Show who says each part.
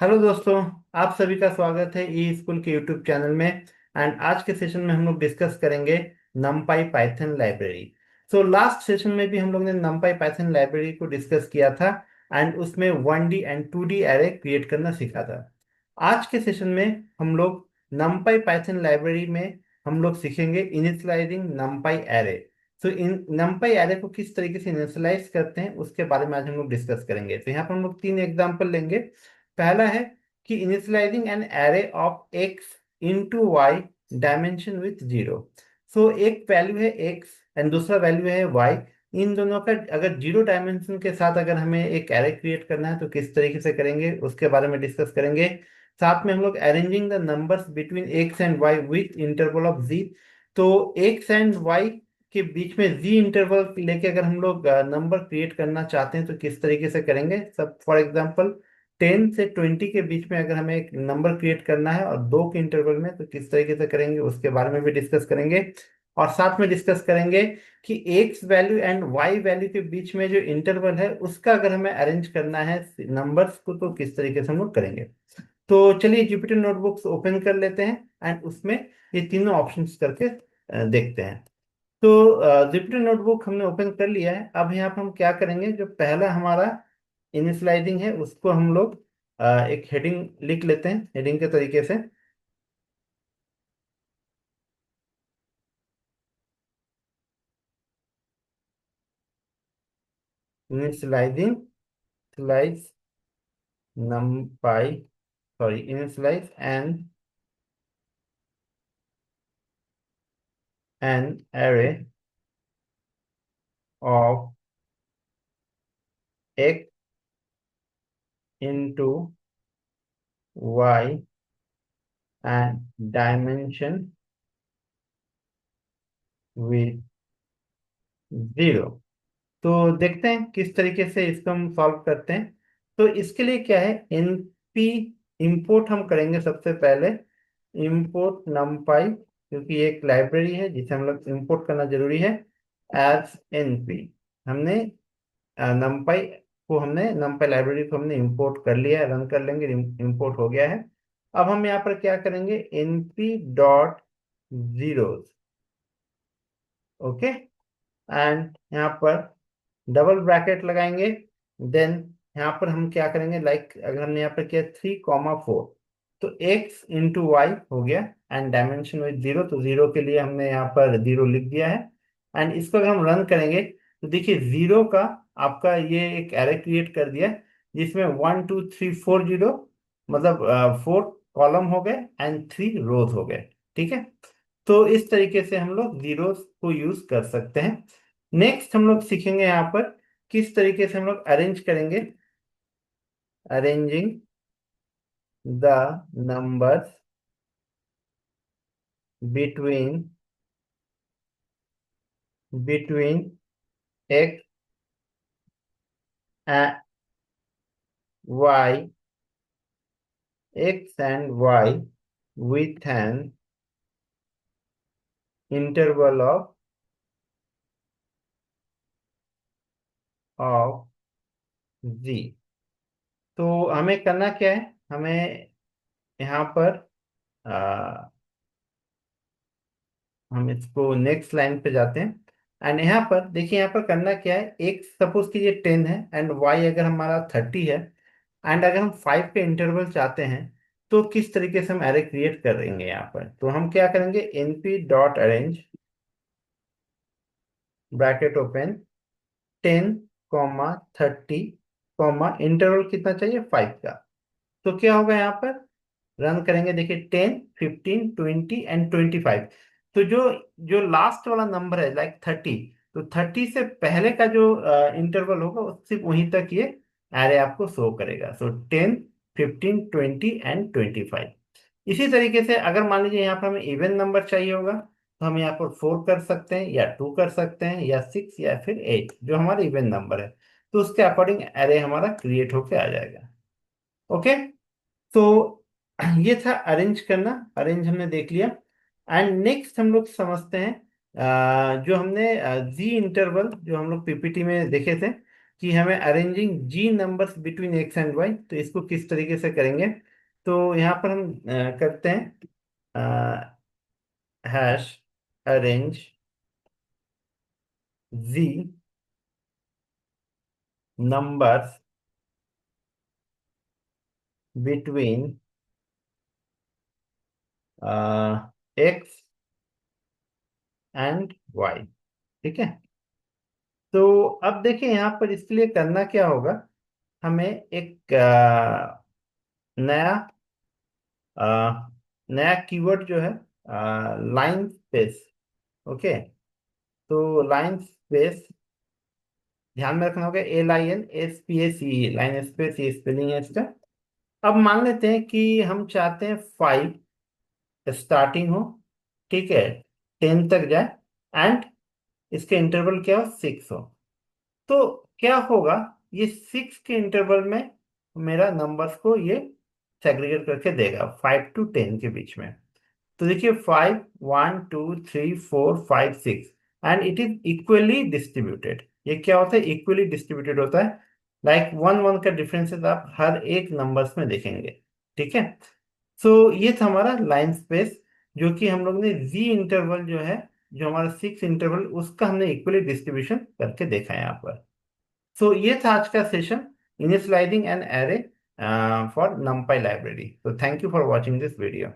Speaker 1: Hello दोस्तों। आप सभी का स्वागत है ई स्कूल के यूट्यूब चैनल में। एंड आज के सेशन में हम लोग डिस्कस करेंगे नमपाई Python library. So last session में भी हम लोग ने नमपाई पाइथन लाइब्रेरी को डिस्कस किया था एंड उसमें 1D and 2D array create करना सीखा था। आज के सेशन में हम लोग नमपाई पाइथन लाइब्रेरी में हम लोग सीखेंगे इनिशियलाइजिंग नमपाई एरे। तो इन नमपाई एरे को किस तरीके से इनिशियलाइज करते हैं उसके बारे में आज हम लोग डिस्कस करेंगे। तो यहाँ पर हम लोग तीन एग्जांपल लेंगे। पहला है कि initializing an array of X into Y dimension with zero. So एक वैल्यू है एक्स एंड दूसरा वैल्यू है वाई। इन दोनों का अगर जीरो डायमेंशन के साथ अगर हमें एक एरे क्रिएट करना है तो किस तरीके से करेंगे उसके बारे में डिस्कस करेंगे। साथ में हम लोग arranging the numbers between X and Y with interval of G. तो एक्स एंड वाई के बीच में जी इंटरवल लेके अगर हम लोग नंबर क्रिएट करना चाहते हैं तो किस तरीके से करेंगे। सब फॉर एग्जांपल 10 से 20 के बीच में अगर हमें एक नंबर क्रिएट करना है और दो के इंटरवल में तो किस तरीके से करेंगे उसके बारे में भी डिस्कस करेंगे। और साथ में डिस्कस करेंगे कि X value and Y value के बीच में जो इंटरवल है उसका अगर हमें अरेंज करना है नंबर्स को तो किस तरीके से हम लोग करेंगे। तो चलिए जुपिटर नोटबुक्स ओपन कर लेते हैं एंड उसमें ये तीनों ऑप्शंस करके देखते हैं। तो जुपिटर नोटबुक हमने ओपन कर लिया है। अब यहाँ पर हम क्या करेंगे, जो पहला हमारा इनिशियलाइजिंग है उसको हम लोग एक हेडिंग लिख लेते हैं हेडिंग के तरीके से। Initializing slice NumPy sorry initialize an array of X into Y and dimension with zero. तो देखते हैं किस तरीके से इसको हम सॉल्व करते हैं। तो इसके लिए क्या है, एनपी इंपोर्ट हम करेंगे सबसे पहले। इंपोर्ट नमपाई क्योंकि ये एक लाइब्रेरी है जिसे हम लोग इंपोर्ट करना जरूरी है। एज एनपी हमने नमपाई को हमने नमपाई लाइब्रेरी को हमने इंपोर्ट कर लिया है, रन कर लेंगे, इंपोर्ट हो गया है। अब हम यहाँ पर क्या करेंगे, NP dot zeros. Okay. And यहाँ पर डबल ब्रैकेट लगाएंगे। देन यहाँ पर हम क्या करेंगे, लाइक अगर हमने यहाँ पर किया 3,4 तो x इंटू वाई हो गया एंड डायमेंशन विद जीरो, तो जीरो के लिए हमने यहाँ पर जीरो लिख दिया है। एंड इसको अगर हम रन करेंगे तो देखिए जीरो का आपका ये एक एरे क्रिएट कर दिया जिसमें 1 2 3 4 जीरो, मतलब 4 कॉलम हो गए एंड 3 रोज हो गए। ठीक है। तो इस तरीके से हम लोग जीरोस को यूज कर सकते हैं। नेक्स्ट हम लोग सीखेंगे यहाँ पर किस तरीके से हम लोग अरेंज करेंगे। Arranging the numbers between between X and Y, X and Y with an interval of G. तो हमें करना क्या है, हमें यहाँ पर आ, हम इसको नेक्स्ट लाइन पे जाते हैं। एंड यहाँ पर देखिए, यहाँ पर करना क्या है, एक सपोज कीजिए 10 है एंड वाई अगर हमारा 30 है एंड अगर हम 5 के इंटरवल चाहते हैं तो किस तरीके से हम एरे क्रिएट करेंगे। यहाँ पर तो हम क्या करेंगे, NP dot arrange bracket open 10 30 interval कितना चाहिए, 5 का। तो क्या होगा यहाँ पर, रन करेंगे, देखिए 10 15 20 एंड 25। तो जो जो लास्ट वाला नंबर है लाइक 30, तो 30 से पहले का जो इंटरवल होगा वो सिर्फ वहीं तक ये एरे आपको शो करेगा। सो 10 15 20 एंड 25। इसी तरीके से अगर मान लीजिए यहाँ पर हमें इवन नंबर चाहिए होगा तो हम यहाँ पर 4 कर सकते हैं या 2 कर सकते हैं या 6 या फिर 8 जो हमारा इवन नंबर है। तो उसके अकॉर्डिंग एरे हमारा क्रिएट होके आ जाएगा। ओके। तो ये था अरेंज करना, अरेंज हमने देख लिया। एंड नेक्स्ट हम लोग समझते हैं जो हमने जी इंटरवल जो हम लोग पीपीटी में देखे थे। कि हमें अरेंजिंग जी numbers between X and Y, तो इसको किस तरीके से करेंगे। तो यहाँ पर हम करते हैं हैश अरेंज जी numbers between X and Y. ठीक है। तो अब देखिए यहाँ पर इसके लिए करना क्या होगा। हमें एक नया अ, नया कीवर्ड जो है लाइन स्पेस। ओके। तो लाइन स्पेस ध्यान में रखना होगा, LINSPACE, लाइन स्पेस, ये स्पेलिंग है इसका। अब मान लेते हैं कि हम चाहते हैं 5 स्टार्टिंग हो, ठीक है, 10 तक जाए, एंड इसके इंटरवल क्या हो, 6 हो। तो क्या होगा, ये 6 के इंटरवल में मेरा नंबर्स को ये सेग्रीगेट करके देगा 5 to 10 के बीच में। तो देखिए 5, 1, 2, 3, 4, 5, 6, and it is equally distributed. ये क्या होता है, इक्वली डिस्ट्रीब्यूटेड होता है। लाइक 1 1 का डिफरेंसेस आप हर एक नंबर्स में देखेंगे। ठीक है। सो ये था हमारा लाइन स्पेस, जो कि हम लोग ने जी इंटरवल जो है, जो हमारा 6 इंटरवल, उसका हमने इक्वली डिस्ट्रीब्यूशन करके देखा है यहाँ पर। सो ये था आज का session, initialising an array for numpy library. So thank you for watching this video.